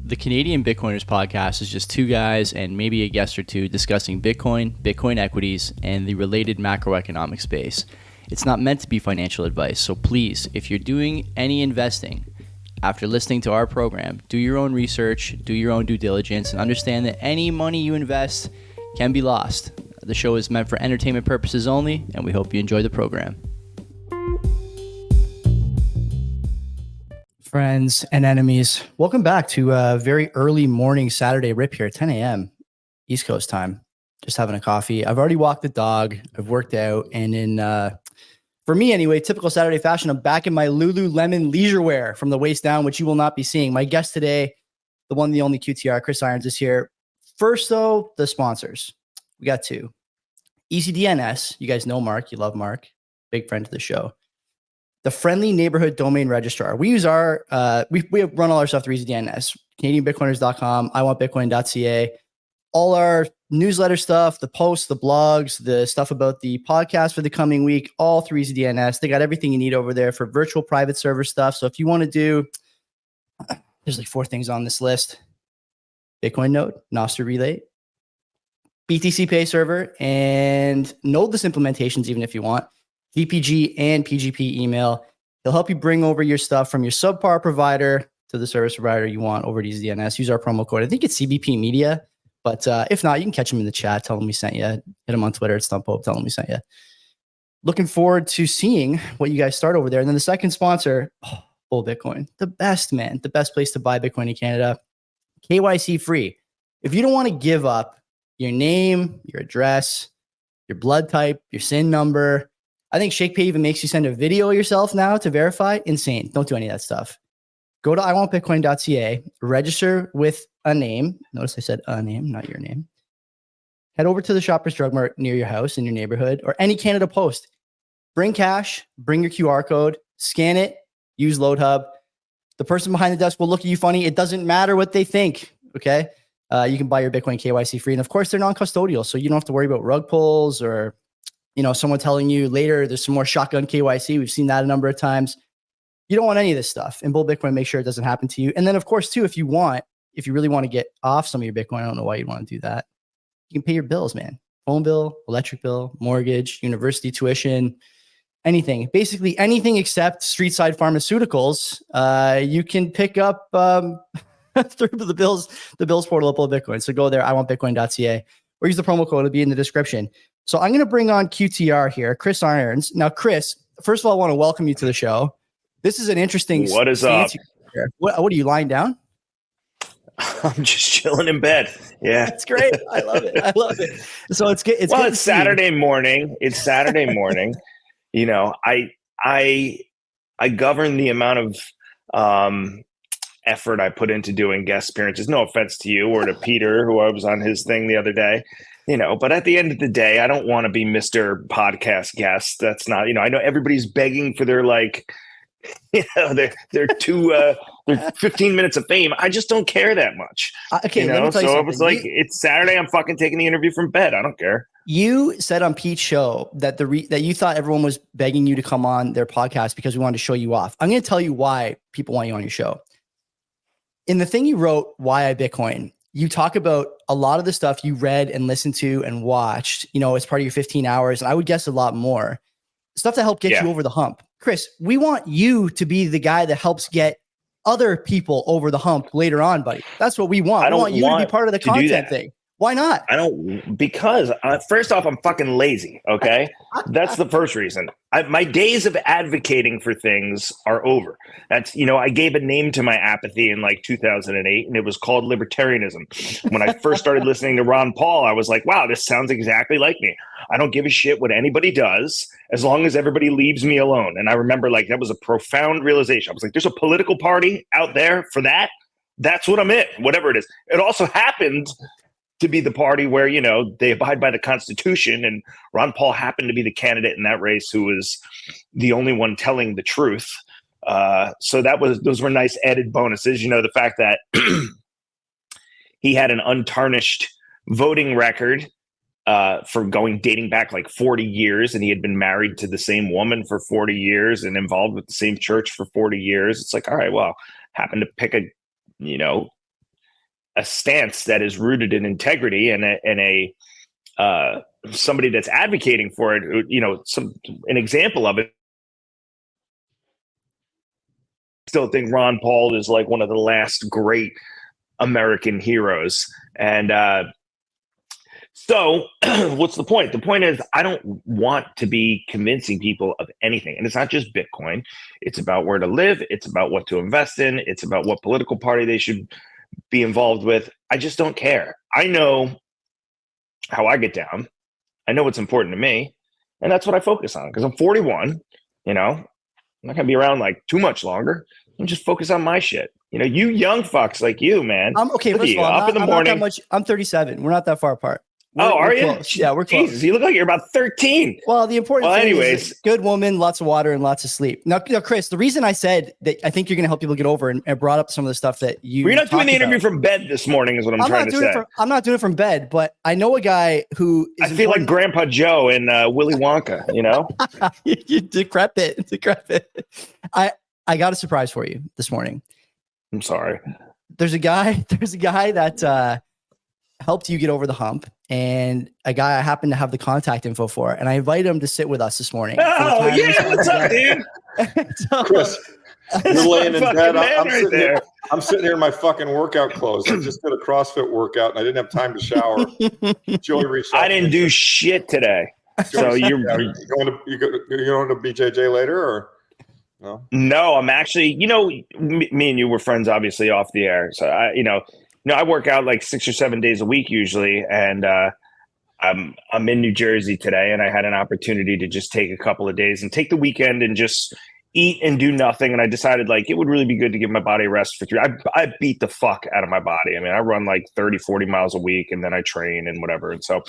The Canadian Bitcoiners podcast is just two guys and maybe a guest or two discussing Bitcoin, Bitcoin equities, and the related macroeconomic space. It's not meant to be financial advice, so please, if you're doing any investing after listening to our program, do your own research, do your own due diligence, and understand that any money you invest can be lost. The show is meant for entertainment purposes only, and we hope you enjoy the program. Friends and enemies, welcome back to a very early morning Saturday rip here, 10 a.m. East Coast time. Just having a coffee. I've already walked the dog. I've worked out. And for me anyway, typical Saturday fashion, I'm back in my Lululemon leisure wear from the waist down, which you will not be seeing. My guest today, the one, the only QTR, Chris Irons, is here. First, though, the sponsors. We got two. ECDNS. You guys know Mark. You love Mark. Big friend of the show. The Friendly Neighborhood Domain Registrar. We use our, we run all our stuff through EasyDNS, CanadianBitcoiners.com, iwantbitcoin.ca, all our newsletter stuff, the posts, the blogs, the stuff about the podcast for the coming week, all through EasyDNS. They got everything you need over there for virtual private server stuff. So if you want to do, there's like 4 things on this list: Bitcoin node, Nostr relay, BTC Pay server, and nodeless implementations, even if you want. VPG and PGP email. He'll help you bring over your stuff from your subpar provider to the service provider you want over to EasyDNS. Use our promo code. I think it's CBP Media, but if not, you can catch him in the chat. Tell him we sent you. Hit him on Twitter at StumpHope. Tell him we sent you. Looking forward to seeing what you guys start over there. And then the second sponsor, Bull Bitcoin. The best, man. The best place to buy Bitcoin in Canada. KYC-free. If you don't want to give up your name, your address, your blood type, your SIN number, I think ShakePay even makes you send a video of yourself now to verify. Insane. Don't do any of that stuff. Go to iwantbitcoin.ca, register with a name. Notice I said a name, not your name. Head over to the Shoppers Drug Mart near your house, in your neighborhood, or any Canada Post. Bring cash, bring your QR code, scan it, use LoadHub. The person behind the desk will look at you funny. It doesn't matter what they think, okay? You can buy your Bitcoin KYC free. And of course, they're non-custodial, so you don't have to worry about rug pulls or someone telling you later there's some more shotgun KYC. We've seen that a number of times. You don't want any of this stuff. And Bull Bitcoin, make sure it doesn't happen to you. And then, of course, too, if you really want to get off some of your Bitcoin, I don't know why you'd want to do that. You can pay your bills, man. Phone bill, electric bill, mortgage, university tuition, anything. Basically anything except street side pharmaceuticals. You can pick up through the bills portal at Bull Bitcoin. So go there, iwantbitcoin.ca, or use the promo code. It'll be in the description. So I'm going to bring on QTR here, Chris Irons. Now, Chris, first of all, I want to welcome you to the show. This is an interesting. What is up? What are you lying down? I'm just chilling in bed. Yeah, that's great. I love it. I love it. So it's good. It's Saturday morning. It's Saturday morning. I govern the amount of effort I put into doing guest appearances. No offense to you or to Peter, who I was on his thing the other day. But at the end of the day, I don't want to be Mr. Podcast guest. That's not, I know everybody's begging for their their 15 minutes of fame. I just don't care that much. Okay. Let me tell you so something. it was like, it's Saturday. I'm fucking taking the interview from bed. I don't care. You said on Pete's show that that you thought everyone was begging you to come on their podcast because we wanted to show you off. I'm going to tell you why people want you on your show. In the thing you wrote, Why I Bitcoin, you talk about a lot of the stuff you read and listened to and watched, as part of your 15 hours. And I would guess a lot more stuff that helped get you over the hump. Chris, we want you to be the guy that helps get other people over the hump later on, buddy. That's what we want. We want you to be part of the content thing. Why not? Because first off, I'm fucking lazy. Okay. That's the first reason. My days of advocating for things are over. That's, I gave a name to my apathy in like 2008 and it was called libertarianism. When I first started listening to Ron Paul, I was like, wow, this sounds exactly like me. I don't give a shit what anybody does as long as everybody leaves me alone. And I remember that was a profound realization. I was like, there's a political party out there for that. That's what I'm in, whatever it is. It also happened to be the party where, they abide by the Constitution. And Ron Paul happened to be the candidate in that race who was the only one telling the truth. So those were nice added bonuses. The fact that he had an untarnished voting record for dating back like 40 years. And he had been married to the same woman for 40 years and involved with the same church for 40 years. It's like, all right, well, happened to pick a, stance that is rooted in integrity and a somebody that's advocating for it, an example of it. I still think Ron Paul is like one of the last great American heroes. And so what's the point? The point is, I don't want to be convincing people of anything. And it's not just Bitcoin. It's about where to live. It's about what to invest in. It's about what political party they should be involved with. I just don't care. I know how I get down. I know what's important to me. And that's what I focus on, because I'm 41, I'm not going to be around like too much longer. I'm just focus on my shit. You young fucks like you, man. I'm okay. First of all, up in the morning. I'm 37. We're not that far apart. Are you? Close. Yeah, we're close. Jesus, you look like you're about 13. Well, the important thing is good woman, lots of water, and lots of sleep. Now, Chris, the reason I said that I think you're going to help people get over and brought up some of the stuff that you're not doing the interview from bed this morning, is what I'm trying to say. I'm not doing it from bed, but I know a guy who is I feel like Grandpa Joe and Willy Wonka, You decrepit. I got a surprise for you this morning. I'm sorry. There's a guy that helped you get over the hump, and a guy I happen to have the contact info for, and I invited him to sit with us this morning. Oh yeah, what's up, dude? So, Chris, you're laying in bed. I'm sitting here in my fucking workout clothes. I just did a CrossFit workout, and I didn't have time to shower. Joey reached out. I didn't do shit today. So you're going to BJJ later, or no? No, I'm actually. Me and you were friends, obviously, off the air. So I work out like 6 or 7 days a week usually, and I'm in New Jersey today, and I had an opportunity to just take a couple of days and take the weekend and just eat and do nothing. And I decided like it would really be good to give my body a rest for 3. I beat the fuck out of my body. I mean, I run like 30, 40 miles a week, and then I train and whatever. And so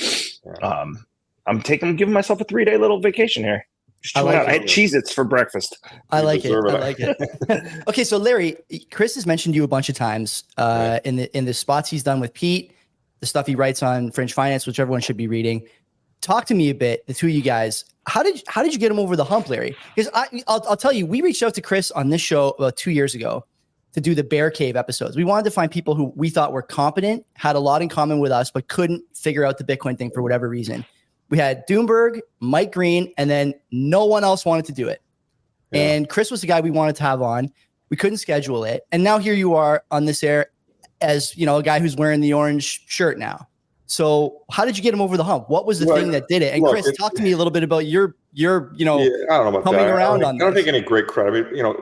I'm giving myself a 3-day little vacation here. I had Cheez-Its for breakfast. I like it. Okay, so Larry, Chris has mentioned you a bunch of times in the spots he's done with Pete, the stuff he writes on Fringe Finance, which everyone should be reading. Talk to me a bit, the two of you guys. How did you get him over the hump, Larry? Because I'll tell you, we reached out to Chris on this show about 2 years ago to do the Bear Cave episodes. We wanted to find people who we thought were competent, had a lot in common with us, but couldn't figure out the Bitcoin thing for whatever reason. We had Doomberg, Mike Green, and then no one else wanted to do it. Yeah. And Chris was the guy we wanted to have on. We couldn't schedule it. And now here you are on this air as, a guy who's wearing the orange shirt now. So how did you get him over the hump? What was the thing that did it? And Chris, talk to me a little bit about your I don't know about coming that. around on this. I don't take any great credit. I mean,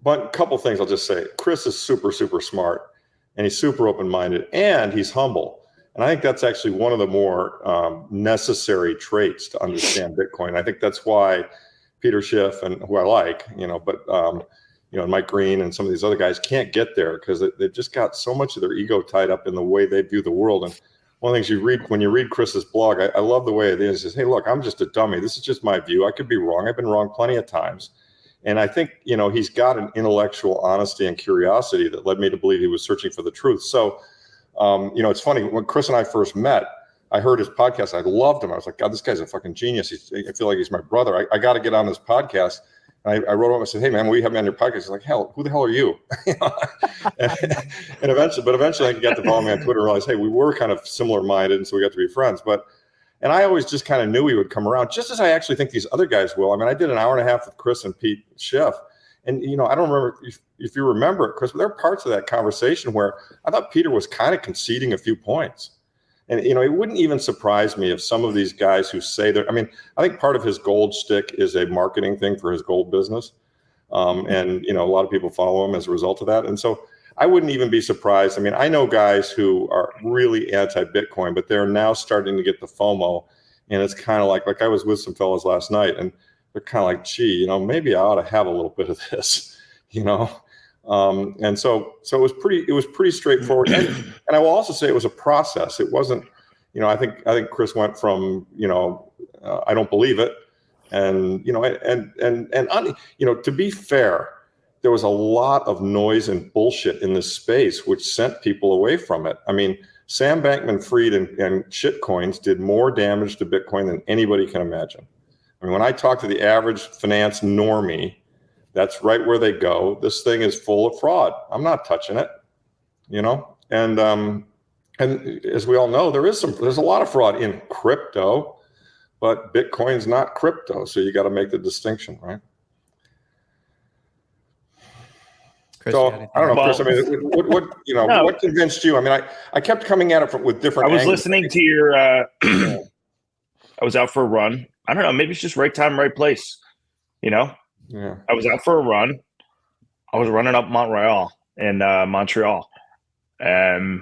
but a couple things I'll just say. Chris is super, super smart, and he's super open-minded, and he's humble. And I think that's actually one of the more necessary traits to understand Bitcoin. I think that's why Peter Schiff, and who I like, and Mike Green and some of these other guys can't get there because they've just got so much of their ego tied up in the way they view the world. And one of the things when you read Chris's blog, I love the way it is. He says, hey, look, I'm just a dummy. This is just my view. I could be wrong. I've been wrong plenty of times. And I think, he's got an intellectual honesty and curiosity that led me to believe he was searching for the truth. So, it's funny, when Chris and I first met, I heard his podcast. I loved him. I was like, God, this guy's a fucking genius. I feel like he's my brother. I got to get on this podcast. And I wrote him and said, hey, man, will you have me on your podcast? He's like, hell, who the hell are you? and eventually I got to follow me on Twitter and realized, hey, we were kind of similar minded. And so we got to be friends. And I always just kind of knew he would come around, just as I actually think these other guys will. I mean, I did an hour and a half with Chris and Pete Schiff. And, I don't remember if you remember it, Chris, but there are parts of that conversation where I thought Peter was kind of conceding a few points. And, it wouldn't even surprise me if some of these guys who say that, I think part of his gold stick is a marketing thing for his gold business. And, a lot of people follow him as a result of that. And so I wouldn't even be surprised. I know guys who are really anti-Bitcoin, but they're now starting to get the FOMO. And it's kind of like I was with some fellas last night, and they're kind of like, gee, maybe I ought to have a little bit of this, and so it was pretty straightforward. And I will also say it was a process. It wasn't, I think Chris went from, I don't believe it. And, to be fair, there was a lot of noise and bullshit in this space, which sent people away from it. Sam Bankman-Fried and shitcoins did more damage to Bitcoin than anybody can imagine. When I talk to the average finance normie, that's right where they go. This thing is full of fraud. I'm not touching it. And as we all know, there's a lot of fraud in crypto, but Bitcoin's not crypto. So you got to make the distinction, right? Chris, So I don't know, Chris. I mean, what convinced you? I mean, I kept coming at it with different. I was angles. listening to your. I was out for a run. I don't know. Maybe it's just right time, right place. Yeah. I was out for a run. I was running up Montreal in Montreal. I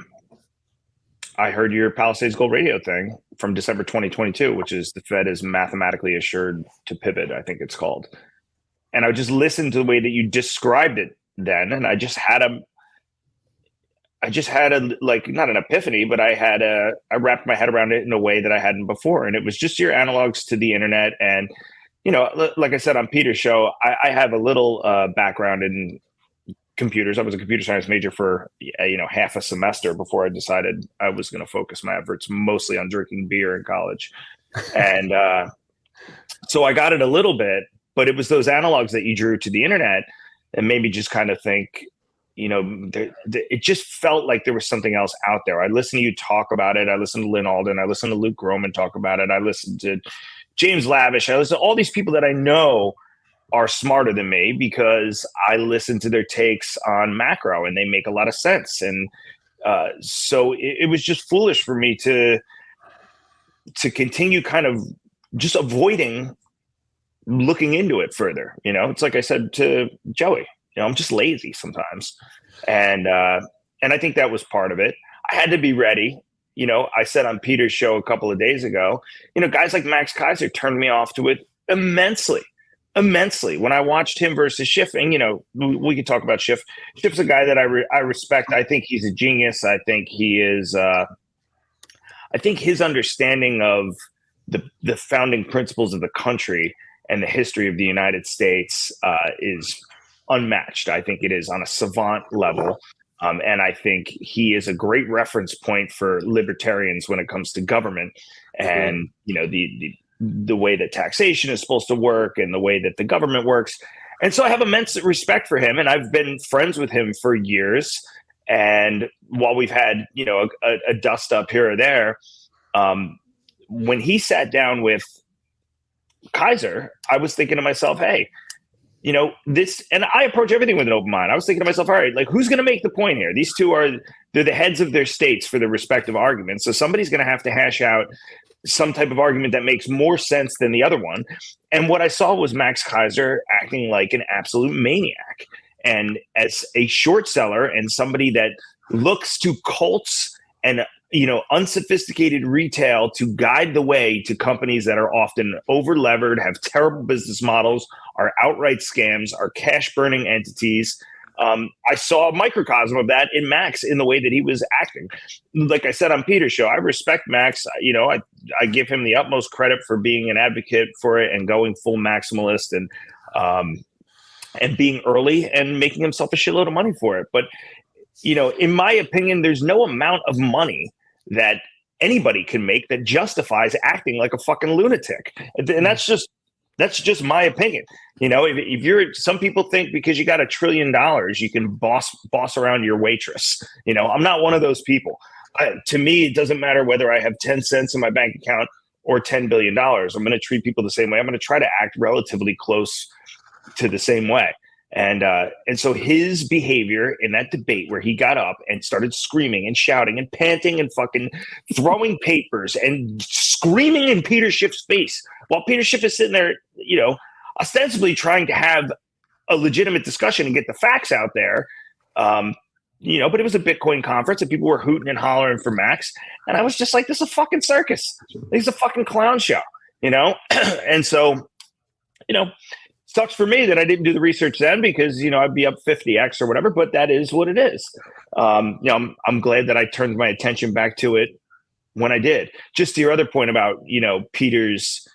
heard your Palisades Gold Radio thing from December 2022, which is the Fed is mathematically assured to pivot, I think it's called. And I just listened to the way that you described it then, and I just had a like, not an epiphany, but I wrapped my head around it in a way that I hadn't before. And it was just your analogs to the internet. And, like I said on Peter's show, I have a little background in computers. I was a computer science major for half a semester before I decided I was going to focus my efforts mostly on drinking beer in college. And so I got it a little bit, but it was those analogs that you drew to the internet and made me just kind of think, it just felt like there was something else out there. I listened to you talk about it. I listened to Lynn Alden. I listened to Luke Groman talk about it. I listened to James Lavish. I listened to all these people that I know are smarter than me because I listen to their takes on macro and they make a lot of sense. And so it was just foolish for me to continue kind of just avoiding looking into it further. It's like I said to Joey, I'm just lazy sometimes. And I think that was part of it. I had to be ready. I said on Peter's show a couple of days ago, guys like Max Keiser turned me off to it immensely. When I watched him versus Schiff, and we could talk about Schiff. Schiff's a guy that I respect. I think he's a genius. I think he is. I think his understanding of the founding principles of the country and the history of the United States is unmatched. I think it is on a savant level, and I think he is a great reference point for libertarians when it comes to government and the way that taxation is supposed to work and the way that the government works. And so I have immense respect for him, and I've been friends with him for years. And while we've had, a dust up here or there, when he sat down with Keiser, I was thinking to myself, hey, this, and I approach everything with an open mind. I was thinking to myself, all right, like, who's going to make the point here? These two they're the heads of their states for their respective arguments. So somebody's going to have to hash out some type of argument that makes more sense than the other one. And what I saw was Max Keiser acting like an absolute maniac. And as a short seller and somebody that looks to cults and unsophisticated retail to guide the way to companies that are often over-levered, have terrible business models, are outright scams, are cash-burning entities. I saw a microcosm of that in Max in the way that he was acting. Like I said on Peter's show, I respect Max. I give him the utmost credit for being an advocate for it and going full maximalist and being early and making himself a shitload of money for it. But, in my opinion, there's no amount of money that anybody can make that justifies acting like a fucking lunatic. And that's just my opinion. If you're, some people think because you got $1 trillion, you can boss around your waitress. I'm not one of those people. To me, it doesn't matter whether I have 10 cents in my bank account or $10 billion. I'm going to treat people the same way. I'm going to try to act relatively close to the same way. And so his behavior in that debate where he got up and started screaming and shouting and panting and fucking throwing papers and screaming in Peter Schiff's face while Peter Schiff is sitting there, ostensibly trying to have a legitimate discussion and get the facts out there. But it was a Bitcoin conference and people were hooting and hollering for Max. And I was just like, this is a fucking circus. This is a fucking clown show, And so, sucks for me that I didn't do the research then because, I'd be up 50x or whatever, but that is what it is. I'm glad that I turned my attention back to it when I did. Just to your other point about, Peter's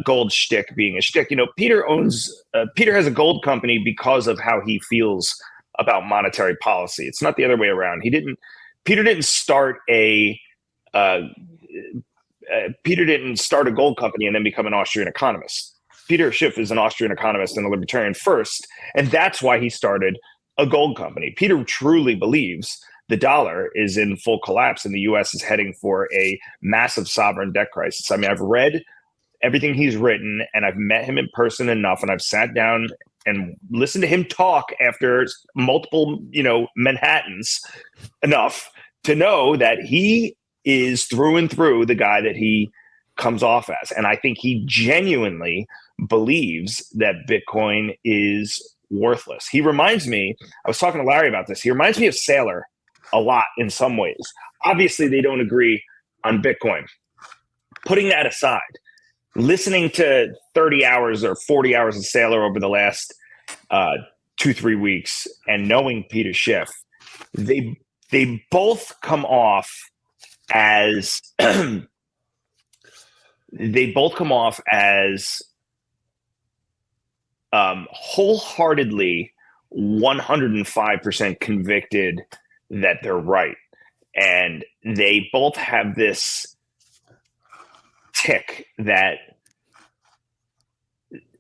gold shtick being a shtick, Peter has a gold company because of how he feels about monetary policy. It's not the other way around. Peter didn't start a gold company and then become an Austrian economist. Peter Schiff is an Austrian economist and a libertarian first, and that's why he started a gold company. Peter truly believes the dollar is in full collapse and the U.S. is heading for a massive sovereign debt crisis. I mean, I've read everything he's written, and I've met him in person enough, and I've sat down and listened to him talk after multiple, Manhattans enough to know that he is through and through the guy that he comes off as. And I think he genuinely believes that Bitcoin is worthless. He reminds me, I was talking to Larry about this, he reminds me of Saylor a lot in some ways. Obviously, they don't agree on Bitcoin. Putting that aside, listening to 30 hours or 40 hours of Saylor over the last 2-3 weeks and knowing Peter Schiff, they both come off as wholeheartedly 105% convicted that they're right. And they both have this tick that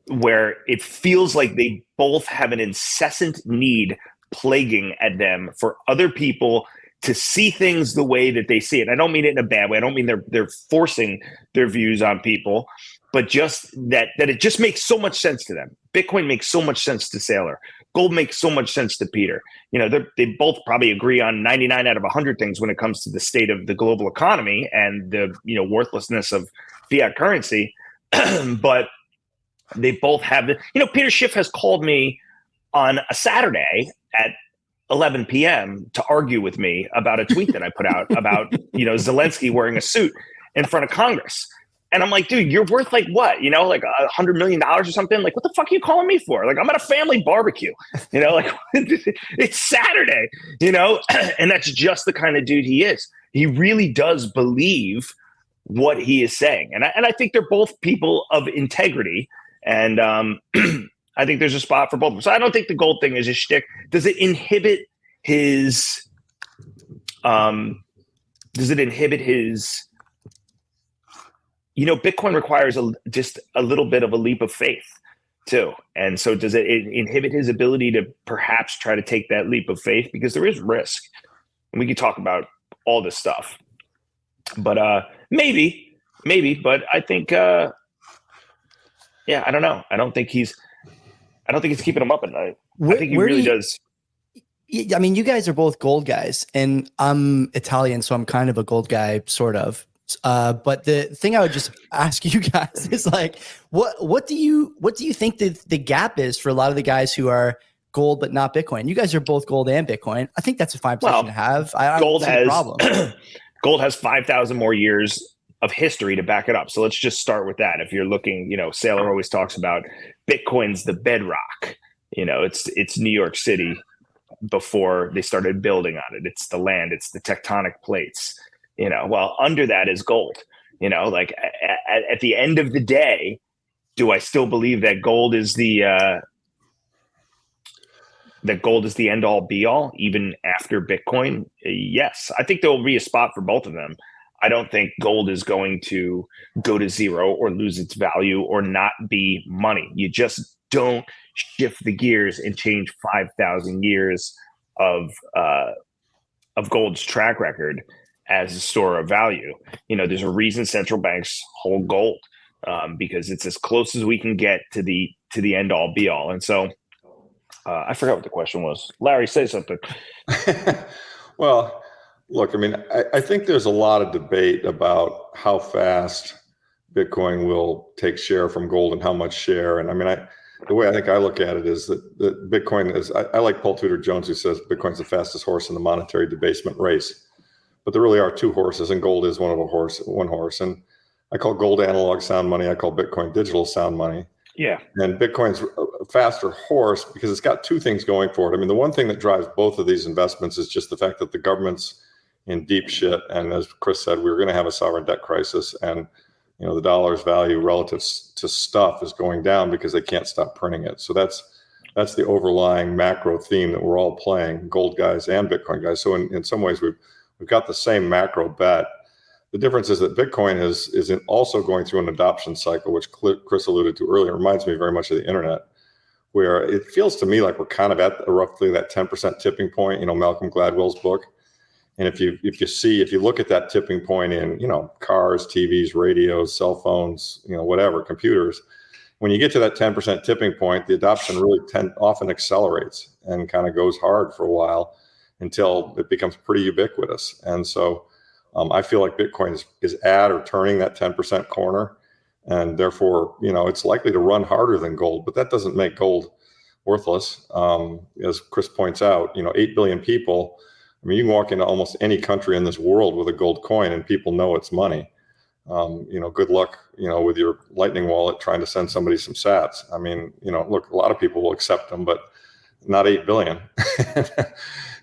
where it feels like they both have an incessant need plaguing at them for other people to see things the way that they see it. I don't mean it in a bad way. I don't mean they're forcing their views on people, but just that it just makes so much sense to them. Bitcoin makes so much sense to Saylor. Gold makes so much sense to Peter. They both probably agree on 99 out of 100 things when it comes to the state of the global economy and the worthlessness of fiat currency. But they both have Peter Schiff has called me on a Saturday at 11 p.m. to argue with me about a tweet that I put out about Zelensky wearing a suit in front of Congress. And I'm like, dude, you're worth like what? Like $100 million or something? Like, what the fuck are you calling me for? Like, I'm at a family barbecue, like it's Saturday, and that's just the kind of dude he is. He really does believe what he is saying. And I think they're both people of integrity. And I think there's a spot for both of them. So I don't think the gold thing is a shtick. Does it inhibit his Bitcoin requires just a little bit of a leap of faith too. And so does it inhibit his ability to perhaps try to take that leap of faith? Because there is risk. And we could talk about all this stuff. But maybe, but I think I don't know. I don't think it's keeping him up at night. I think he really does. I mean, you guys are both gold guys, and I'm Italian, so I'm kind of a gold guy, sort of. But the thing I would just ask you guys is like, what do you think the gap is for a lot of the guys who are gold but not Bitcoin? You guys are both gold and Bitcoin. I think that's a fine position to have. I don't see a problem. Gold has 5,000 more years of history to back it up. So let's just start with that. If you're looking, Saylor always talks about Bitcoin's the bedrock. It's New York City before they started building on it. It's the land. It's the tectonic plates. Well, under that is gold. Like at the end of the day, do I still believe that gold is the end all be all, even after Bitcoin? Yes, I think there will be a spot for both of them. I don't think gold is going to go to zero or lose its value or not be money. You just don't shift the gears and change 5,000 years of gold's track record as a store of value. There's a reason central banks hold gold because it's as close as we can get to the end all be all. And so I forgot what the question was. Larry, say something. Well, look, I mean, I think there's a lot of debate about how fast Bitcoin will take share from gold and how much share. And I mean, the way I think I look at it is that Bitcoin is, I like Paul Tudor Jones, who says Bitcoin's the fastest horse in the monetary debasement race. But there really are two horses, and gold is one horse. And I call gold analog sound money. I call Bitcoin digital sound money. Yeah. And Bitcoin's a faster horse because it's got two things going for it. I mean, the one thing that drives both of these investments is just the fact that the government's in deep shit. And as Chris said, we were going to have a sovereign debt crisis. And, the dollar's value relative to stuff is going down because they can't stop printing it. So that's the overlying macro theme that we're all playing, gold guys and Bitcoin guys. So in some ways, we've got the same macro bet. The difference is that Bitcoin is also going through an adoption cycle, which Chris alluded to earlier. It reminds me very much of the internet, where it feels to me like we're kind of at roughly that 10% tipping point, Malcolm Gladwell's book. And if you look at that tipping point in, cars, TVs, radios, cell phones, whatever, computers, when you get to that 10% tipping point, the adoption really often accelerates and kind of goes hard for a while until it becomes pretty ubiquitous. And so I feel like Bitcoin is at or turning that 10% corner. And therefore, it's likely to run harder than gold, but that doesn't make gold worthless. As Chris points out, 8 billion people. I mean, you can walk into almost any country in this world with a gold coin and people know it's money. Good luck, with your Lightning wallet trying to send somebody some sats. I mean, look, a lot of people will accept them, but not 8 billion.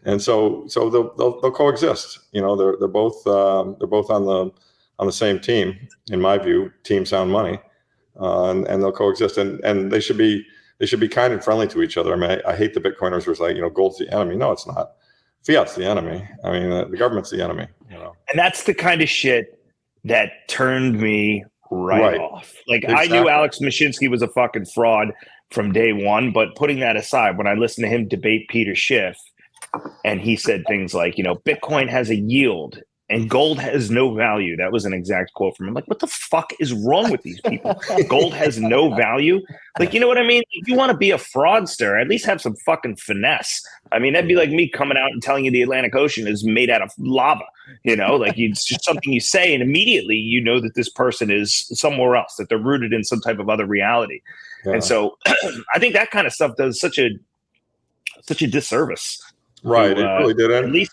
And so they'll coexist. They're both on the same team, in my view, team sound money, and they'll coexist. And they should be kind and friendly to each other. I mean, I hate the Bitcoiners who are like, gold's the enemy. No, it's not. Fiat's the enemy. I mean, the government's the enemy. And that's the kind of shit that turned me right off. Like, exactly. I knew Alex Mashinsky was a fucking fraud from day one, but putting that aside, when I listened to him debate Peter Schiff, and he said things like, Bitcoin has a yield and gold has no value. That was an exact quote from him. Like, what the fuck is wrong with these people? Gold has no value. Like, you know what I mean? If you want to be a fraudster, at least have some fucking finesse. I mean, that'd be like me coming out and telling you the Atlantic Ocean is made out of lava. Like it's just something you say, and immediately you know that this person is somewhere else, that they're rooted in some type of other reality. Yeah. And so I think that kind of stuff does such a disservice. Right. It really didn't. At least.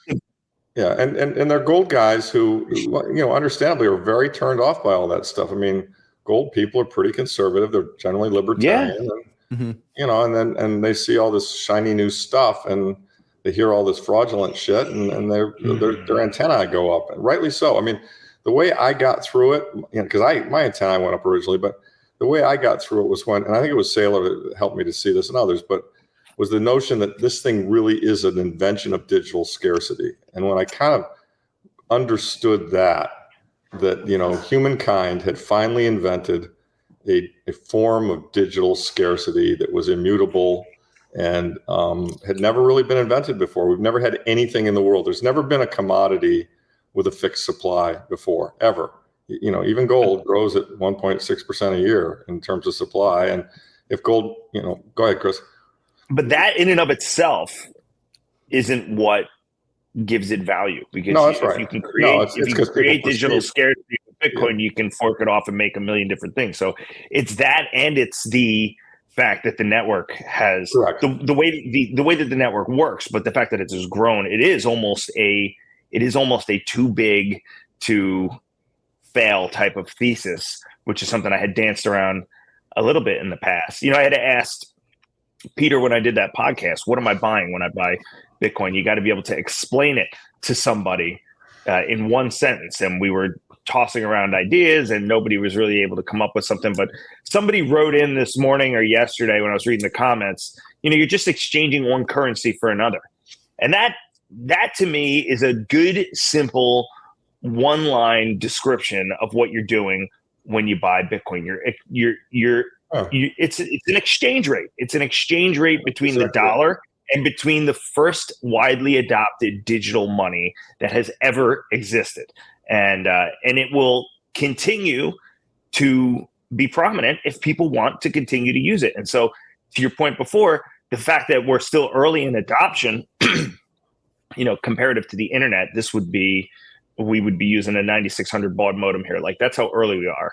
Yeah, and they're gold guys who, understandably are very turned off by all that stuff. I mean, gold people are pretty conservative. They're generally libertarian. Yeah. And, and they see all this shiny new stuff and they hear all this fraudulent shit and their antennae go up, and rightly so. I mean, the way I got through it, because my antennae went up originally, but the way I got through it was when, and I think it was Saylor that helped me to see this and others, but was the notion that this thing really is an invention of digital scarcity. And when I kind of understood that humankind had finally invented a form of digital scarcity that was immutable and had never really been invented before. We've never had anything in the world. There's never been a commodity with a fixed supply before, ever. Even gold grows at 1.6% a year in terms of supply. And if gold, go ahead, Chris. But that in and of itself isn't what gives it value, because if you can create digital scarcity with Bitcoin, you can fork it off and make a million different things. So it's that, and it's the fact that the network has the way that the network works, but the fact that it has grown, it is almost a too big to fail type of thesis, which is something I had danced around a little bit in the past. I had asked Peter, when I did that podcast, what am I buying when I buy Bitcoin? You got to be able to explain it to somebody in one sentence. And we were tossing around ideas and nobody was really able to come up with something. But somebody wrote in this morning or yesterday when I was reading the comments, you're just exchanging one currency for another. And that to me is a good, simple one-line description of what you're doing when you buy Bitcoin. It's an exchange rate. It's an exchange rate between the dollar and between the first widely adopted digital money that has ever existed, and it will continue to be prominent if people want to continue to use it. And so, to your point before, the fact that we're still early in adoption, comparative to the internet, we would be using a 9600 baud modem here. Like, that's how early we are.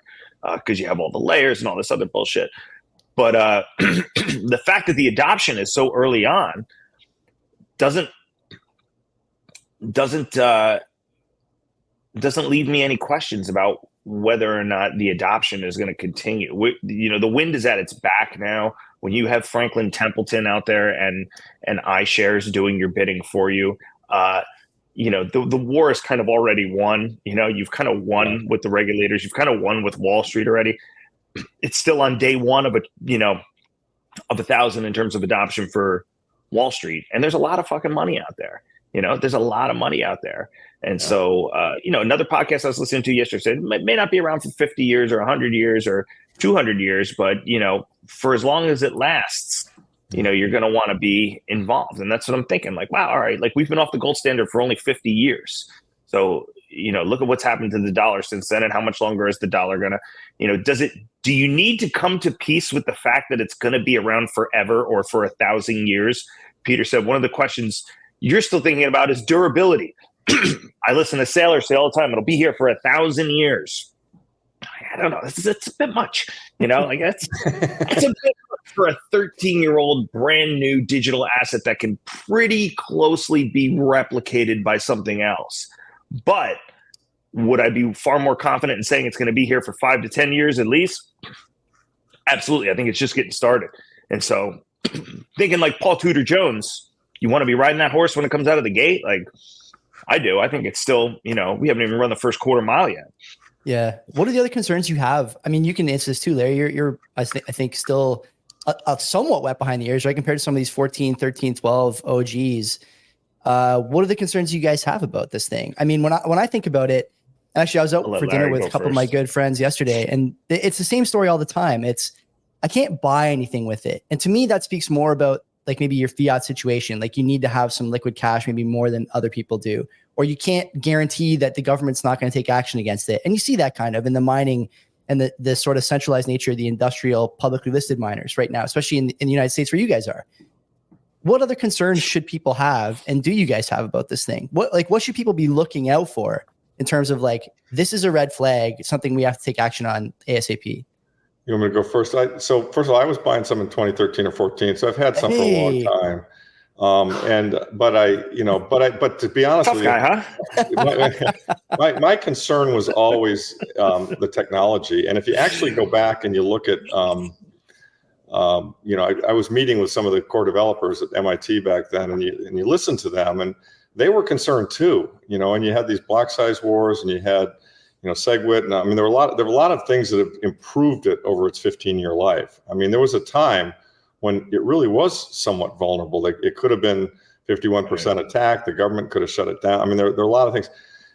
Because you have all the layers and all this other bullshit. But the fact that the adoption is so early on doesn't leave me any questions about whether or not the adoption is going to continue. The wind is at its back now. When you have Franklin Templeton out there and iShares doing your bidding for you, the war is kind of already won. You've kind of won with the regulators. You've kind of won with Wall Street already. It's still on day one of 1,000 in terms of adoption for Wall Street. And there's a lot of fucking money out there. There's a lot of money out there. And so, another podcast I was listening to yesterday said it may not be around for 50 years or 100 years or 200 years, but, for as long as it lasts, you're going to want to be involved. And that's what I'm thinking. Like, wow, all right, like we've been off the gold standard for only 50 years. So, look at what's happened to the dollar since then, and how much longer is the dollar going to, do you need to come to peace with the fact that it's going to be around forever or for 1,000 years? Peter said, one of the questions you're still thinking about is durability. I listen to sailors say all the time, it'll be here for 1,000 years. I don't know. It's a bit much, like it's a bit much for a 13-year-old brand new digital asset that can pretty closely be replicated by something else. But would I be far more confident in saying it's going to be here for 5 to 10 years at least? Absolutely. I think it's just getting started. And so thinking like Paul Tudor Jones, you want to be riding that horse when it comes out of the gate? Like I do. I think it's still, we haven't even run the first quarter mile yet. Yeah. What are the other concerns you have? I mean, you can answer this too, Larry. You're I think still somewhat wet behind the ears, right? Compared to some of these 14, 13, 12 OGs. What are the concerns you guys have about this thing? I mean, when I think about it, actually, I was out for dinner with a couple of my good friends yesterday, and it's the same story all the time. I can't buy anything with it. And to me, that speaks more about like maybe your fiat situation. Like you need to have some liquid cash, maybe more than other people do, or you can't guarantee that the government's not going to take action against it. And you see that kind of in the mining and the sort of centralized nature of the industrial publicly listed miners right now, especially in the United States where you guys are. What other concerns should people have, and do you guys have about this thing? What should people be looking out for in terms of like, this is a red flag, something we have to take action on ASAP? You want me to go first? So first of all, I was buying some in 2013 or 14, so I've had some for a long time. But to be honest with you, huh? my concern was always the technology. And if you actually go back and you look at, I was meeting with some of the core developers at MIT back then, and you listen to them, and they were concerned too. And you had these block size wars, and you had SegWit, and I mean there were a lot of things that have improved it over its 15-year life. I mean, there was a time when it really was somewhat vulnerable. Like it could have been 51% attack. The government could have shut it down. I mean, there are a lot of things.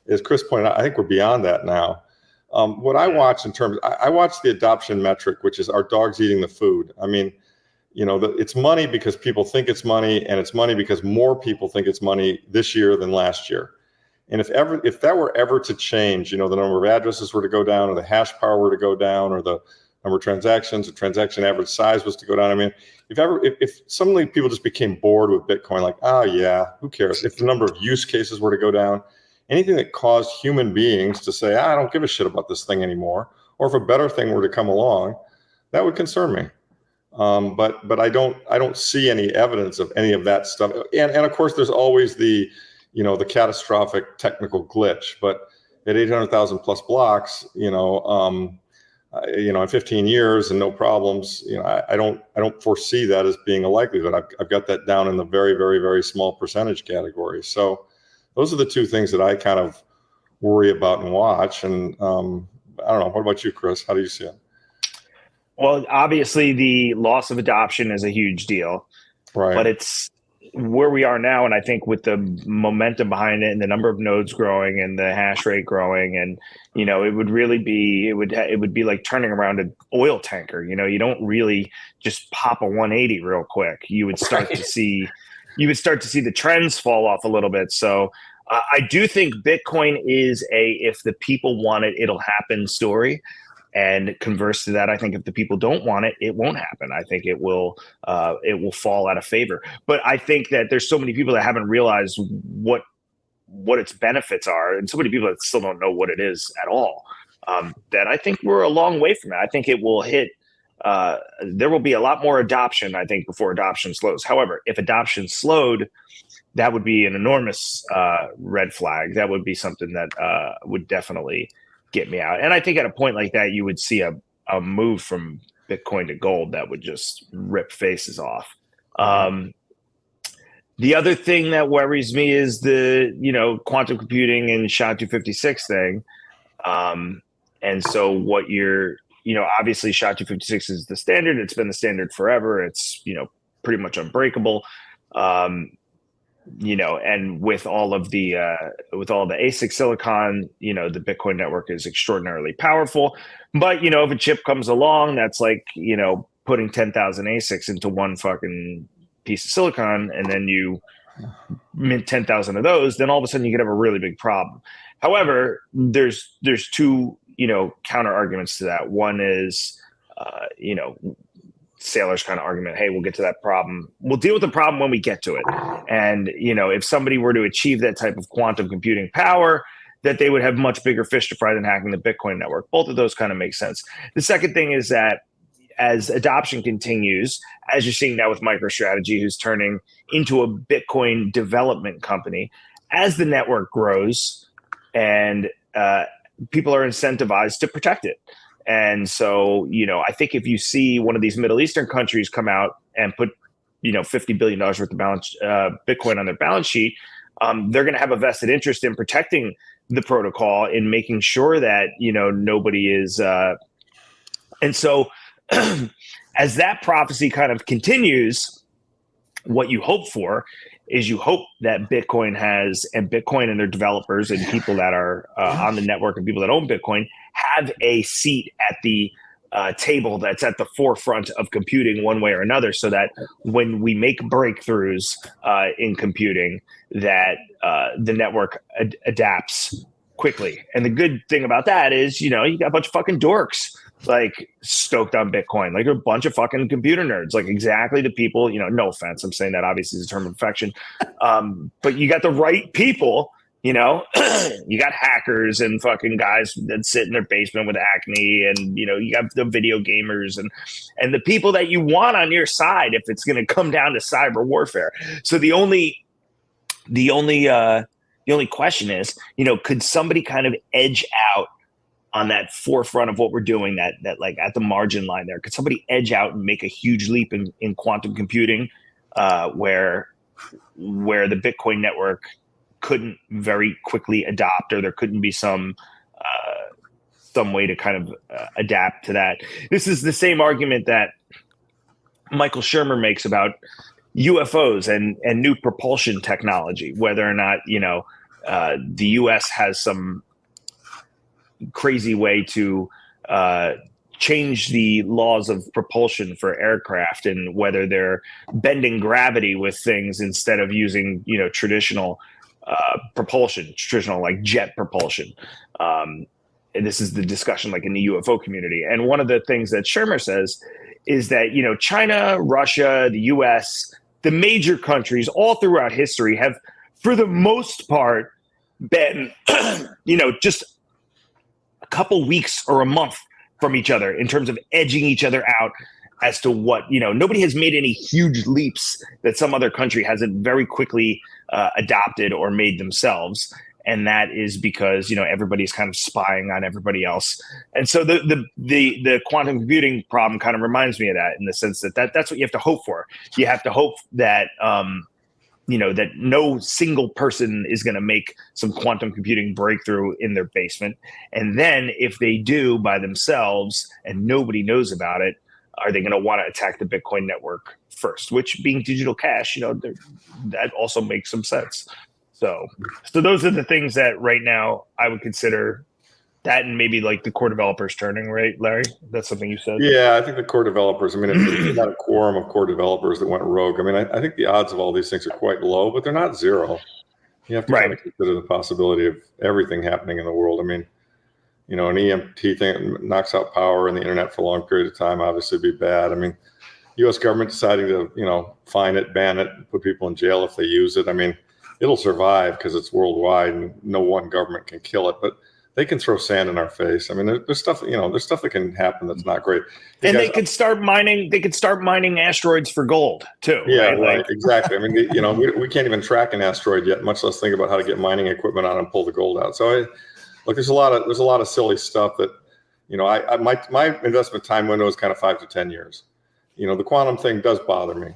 As Chris pointed out, I think we're beyond that now. What I watch I watch the adoption metric, which is, are dogs eating the food? I mean, it's money because people think it's money, and it's money because more people think it's money this year than last year. And if that were ever to change, the number of addresses were to go down, or the hash power were to go down, or the number of transactions, the transaction average size was to go down. I mean, if suddenly people just became bored with Bitcoin, like, oh yeah, who cares? If the number of use cases were to go down, anything that caused human beings to say, I don't give a shit about this thing anymore, or if a better thing were to come along, that would concern me. But I don't see any evidence of any of that stuff. And of course, there's always the catastrophic technical glitch. But at 800,000 plus blocks, in 15 years and no problems, I don't foresee that as being a likelihood. I've got that down in the very, very, very small percentage category. So those are the two things that I kind of worry about and watch. And I don't know. What about you, Chris? How do you see it? Well, obviously the loss of adoption is a huge deal, right? But it's where we are now. And I think with the momentum behind it and the number of nodes growing and the hash rate growing, and, it would really be, it would be like turning around an oil tanker. You don't really just pop a 180 real quick. You would start to see the trends fall off a little bit. So I do think Bitcoin is if the people want it, it'll happen story. And converse to that, I think if the people don't want it, it won't happen. I think it will fall out of favor. But I think that there's so many people that haven't realized what its benefits are, and so many people that still don't know what it is at all, that I think we're a long way from it. I think it will hit. There will be a lot more adoption, I think, before adoption slows. However, if adoption slowed, that would be an enormous red flag. That would be something that would definitely get me out. And I think at a point like that, you would see a move from Bitcoin to gold that would just rip faces off. The other thing that worries me is the, quantum computing and SHA-256 thing. And so what obviously SHA-256 is the standard. It's been the standard forever. It's, pretty much unbreakable. And with all the ASIC silicon, the Bitcoin network is extraordinarily powerful. But, if a chip comes along that's like, putting 10,000 ASICs into one fucking piece of silicon, and then you mint 10,000 of those, then all of a sudden you could have a really big problem. However, there's two, counter arguments to that. One is, Saylor's kind of argument, hey, we'll get to that problem. We'll deal with the problem when we get to it. And, if somebody were to achieve that type of quantum computing power, that they would have much bigger fish to fry than hacking the Bitcoin network. Both of those kind of make sense. The second thing is that as adoption continues, as you're seeing now with MicroStrategy, who's turning into a Bitcoin development company, as the network grows and people are incentivized to protect it. And so, I think if you see one of these Middle Eastern countries come out and put, $50 billion worth of Bitcoin on their balance sheet, they're going to have a vested interest in protecting the protocol, in making sure that, nobody is. And so as that prophecy kind of continues, what you hope for is you hope that Bitcoin and their developers and people that are on the network and people that own Bitcoin have a seat at the table that's at the forefront of computing one way or another, so that when we make breakthroughs in computing, that the network adapts quickly. And the good thing about that is, you got a bunch of fucking dorks like stoked on Bitcoin, like a bunch of fucking computer nerds, like exactly the people, no offense, I'm saying that obviously is a term of affection, but you got the right people, you got hackers and fucking guys that sit in their basement with acne, and you got the video gamers and the people that you want on your side if it's going to come down to cyber warfare. So the only question is, could somebody kind of edge out on that forefront of what we're doing, that like at the margin line there? Could somebody edge out and make a huge leap in quantum computing where the Bitcoin network couldn't very quickly adopt, or there couldn't be some way to kind of adapt to that? This is the same argument that Michael Shermer makes about UFOs and new propulsion technology, whether or not, the US has some crazy way to change the laws of propulsion for aircraft, and whether they're bending gravity with things instead of using, traditional propulsion, traditional like jet propulsion. And this is the discussion like in the UFO community. And one of the things that Shermer says is that, China, Russia, the US, the major countries all throughout history have, for the most part, been, just a couple weeks or a month from each other in terms of edging each other out as to what, nobody has made any huge leaps that some other country hasn't very quickly adopted or made themselves. And that is because, everybody's kind of spying on everybody else. And so the quantum computing problem kind of reminds me of that, in the sense that's what you have to hope for. You have to hope that, that no single person is going to make some quantum computing breakthrough in their basement. And then if they do by themselves and nobody knows about it, are they going to want to attack the Bitcoin network first? Which, being digital cash, that also makes some sense. So those are the things that right now I would consider. That, and maybe like the core developers turning, right, Larry? That's something you said. Yeah, I think the core developers, if there's not a quorum of core developers that went rogue, I think the odds of all these things are quite low, but they're not zero. You have to kind of consider the possibility of everything happening in the world. An EMT thing knocks out power and the internet for a long period of time, obviously would be bad. U.S. government deciding to, fine it, ban it, put people in jail if they use it. It'll survive because it's worldwide and no one government can kill it, but they can throw sand in our face. There's stuff, there's stuff that can happen that's not great. And they could start mining. They could start mining asteroids for gold too. Yeah, right. Exactly. We can't even track an asteroid yet, much less think about how to get mining equipment on and pull the gold out. So, there's a lot of silly stuff that, my investment time window is kind of 5 to 10 years. The quantum thing does bother me.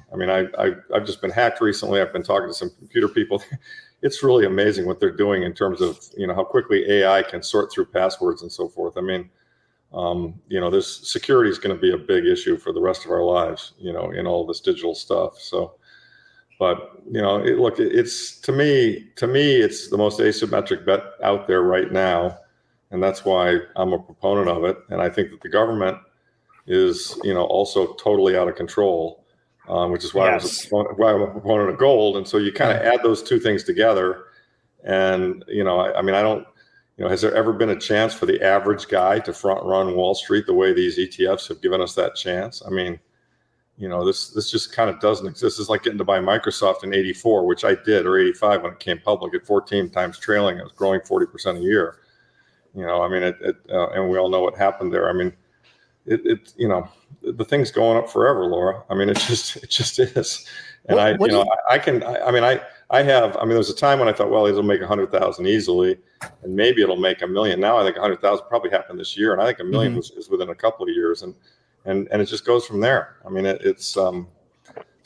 I've just been hacked recently. I've been talking to some computer people. It's really amazing what they're doing in terms of, how quickly AI can sort through passwords and so forth. This security is going to be a big issue for the rest of our lives, in all this digital stuff. So, but, it's to me, it's the most asymmetric bet out there right now. And that's why I'm a proponent of it. And I think that the government is, also totally out of control, which is why I was a proponent of gold. And so you kind of add those two things together. And, I don't, has there ever been a chance for the average guy to front run Wall Street the way these ETFs have given us that chance? I mean, this just kind of doesn't exist. It's like getting to buy Microsoft in 84, which I did, or 85 when it came public at 14 times trailing. It was growing 40% a year. And we all know what happened there. I mean, the thing's going up forever, Laura. I mean, it just is. And there was a time when I thought, well, it'll make 100,000 easily, and maybe it'll make $1 million. Now I think 100,000 probably happened this year, and I think $1 million is within a couple of years, and it just goes from there. I mean, it's so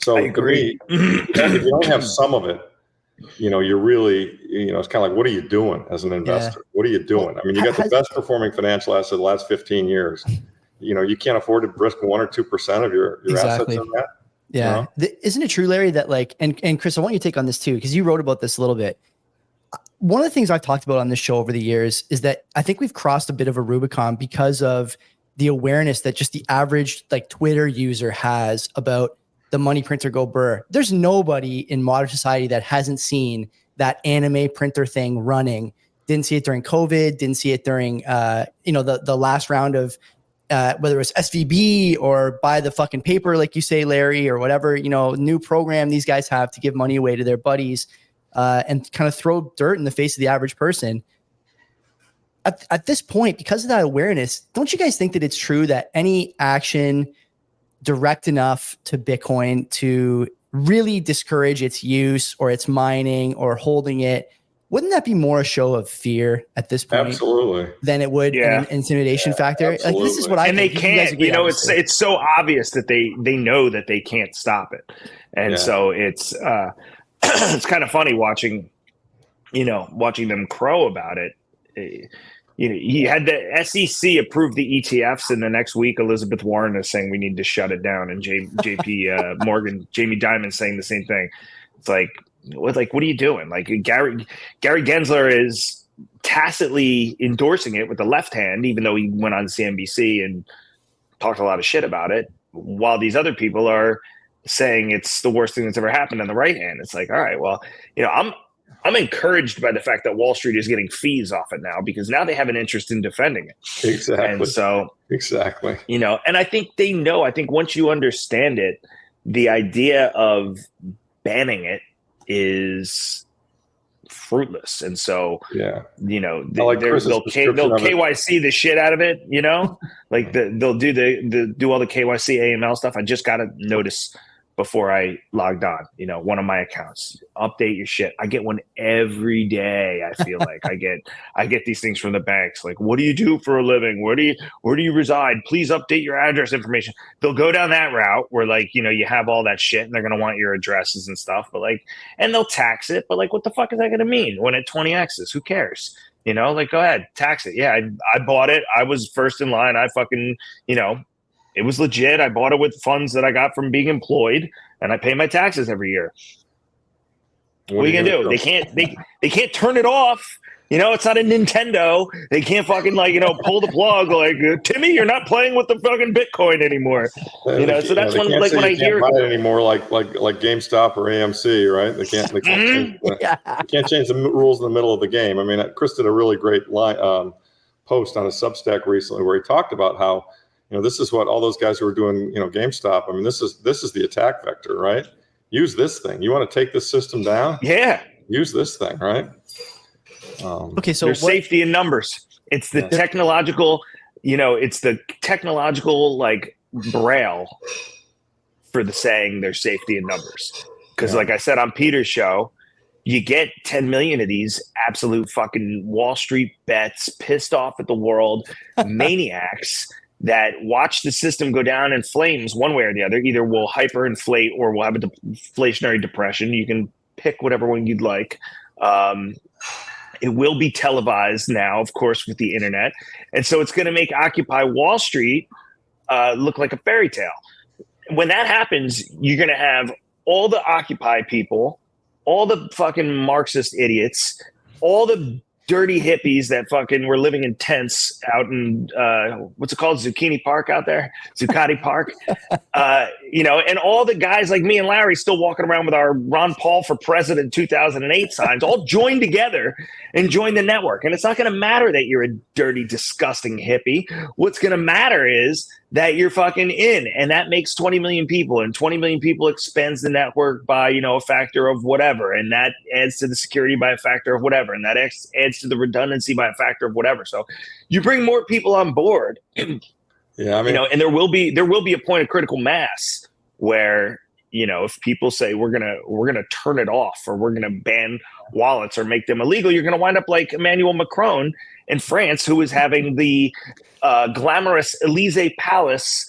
I agree. If you don't have some of it, you're really, it's kind of like, what are you doing as an investor? Yeah. What are you doing? I mean, you got the best performing financial asset of the last 15 years. You can't afford to risk 1 or 2% of your assets in that. Yeah. Isn't it true, Larry, that and Chris, I want you to take on this too, because you wrote about this a little bit. One of the things I've talked about on this show over the years is that I think we've crossed a bit of a Rubicon because of the awareness that just the average Twitter user has about the money printer go burr. There's nobody in modern society that hasn't seen that anime printer thing running. Didn't see it during COVID, didn't see it during, the last round of, whether it's SVB or buy the fucking paper, like you say, Larry, or whatever, new program these guys have to give money away to their buddies, and kind of throw dirt in the face of the average person. At this point, because of that awareness, don't you guys think that it's true that any action direct enough to Bitcoin to really discourage its use or its mining or holding it, wouldn't that be more a show of fear at this point? Absolutely. Than it would an intimidation factor? Absolutely. Like, this is what I think. And they can't, it's so obvious that they know that they can't stop it. And so it's kind of funny watching them crow about it. He had the SEC approve the ETFs, and the next week Elizabeth Warren is saying we need to shut it down, and JP Morgan, Jamie Dimon saying the same thing. It's like, what are you doing? Like Gary Gensler is tacitly endorsing it with the left hand, even though he went on CNBC and talked a lot of shit about it, while these other people are saying it's the worst thing that's ever happened on the right hand. It's like, all right, well, I'm encouraged by the fact that Wall Street is getting fees off it now, because now they have an interest in defending it. Exactly. And so, exactly. And I think they know. I think once you understand it, the idea of banning it is fruitless. And so, they'll KYC the shit out of it. They'll do all the KYC AML stuff. I just got a notice before I logged on, one of my accounts, update your shit. I get one every day. I feel like I get these things from the banks. Like, what do you do for a living? Where do you reside? Please update your address information. They'll go down that route where you have all that shit and they're going to want your addresses and stuff, but and they'll tax it. But what the fuck is that going to mean when it 20Xs? Who cares? Go ahead, tax it. Yeah. I bought it. I was first in line. I fucking, it was legit. I bought it with funds that I got from being employed, and I pay my taxes every year. What are you gonna do? They can't turn it off. It's not a Nintendo. They can't fucking pull the plug. Timmy, you're not playing with the fucking Bitcoin anymore. So that's when when I hear buy it anymore, like GameStop or AMC, right? They can't change the rules in the middle of the game. I mean, Chris did a really great post on a Substack recently where he talked about how. This is what all those guys who are doing, GameStop. I mean, this is the attack vector, right? Use this thing. You want to take this system down? Yeah. Use this thing, right? Okay, so there's safety in numbers. It's the technological, it's the technological braille for the saying there's safety in numbers. Because like I said on Peter's show, you get 10 million of these absolute fucking Wall Street bets, pissed off at the world, maniacs that watch the system go down in flames one way or the other. Either we'll hyperinflate or we'll have a deflationary depression. You can pick whatever one you'd like. It will be televised now, of course, with the internet. And so it's going to make Occupy Wall Street look like a fairy tale. When that happens, you're going to have all the Occupy people, all the fucking Marxist idiots, all the dirty hippies that fucking were living in tents out in what's it called, Zucchini Park out there, Zuccotti Park, and all the guys like me and Larry still walking around with our Ron Paul for President 2008 signs, all joined together and joined the network. And it's not going to matter that you're a dirty, disgusting hippie. What's going to matter is that you're fucking in, and that makes 20 million people, and 20 million people expands the network by, a factor of whatever. And that adds to the security by a factor of whatever. And that adds to the redundancy by a factor of whatever. So you bring more people on board. Yeah, I mean, and there will be a point of critical mass where, if people say we're gonna turn it off, or we're gonna ban wallets or make them illegal, you're gonna wind up like Emmanuel Macron in France, who is having the glamorous Elysee Palace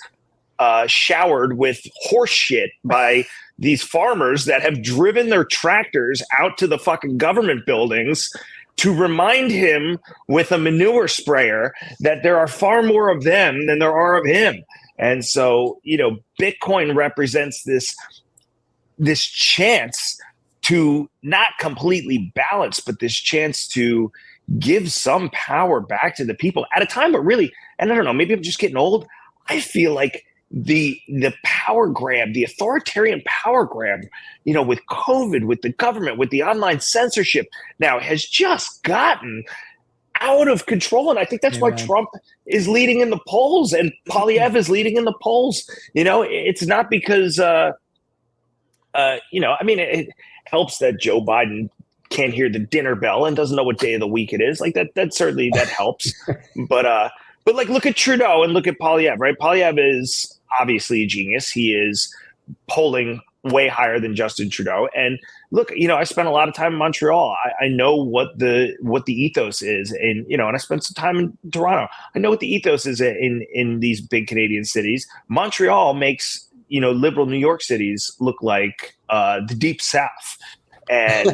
showered with horse shit by these farmers that have driven their tractors out to the fucking government buildings to remind him with a manure sprayer that there are far more of them than there are of him. And so, Bitcoin represents this chance to not completely balance, but this chance to give some power back to the people at a time where really, and I don't know, maybe I'm just getting old, I feel like the power grab, the authoritarian power grab, with COVID, with the government, with the online censorship now has just gotten out of control. And I think that's why Trump is leading in the polls and Polyev is leading in the polls. It's not because, it helps that Joe Biden can't hear the dinner bell and doesn't know what day of the week it is. Like that certainly that helps. But like, look at Trudeau and look at Polyev, right? Polyev is obviously a genius. He is polling way higher than Justin Trudeau. And look, I spent a lot of time in Montreal. I know what the ethos is, and and I spent some time in Toronto. I know what the ethos is in these big Canadian cities. Montreal makes liberal New York cities look like the Deep South. And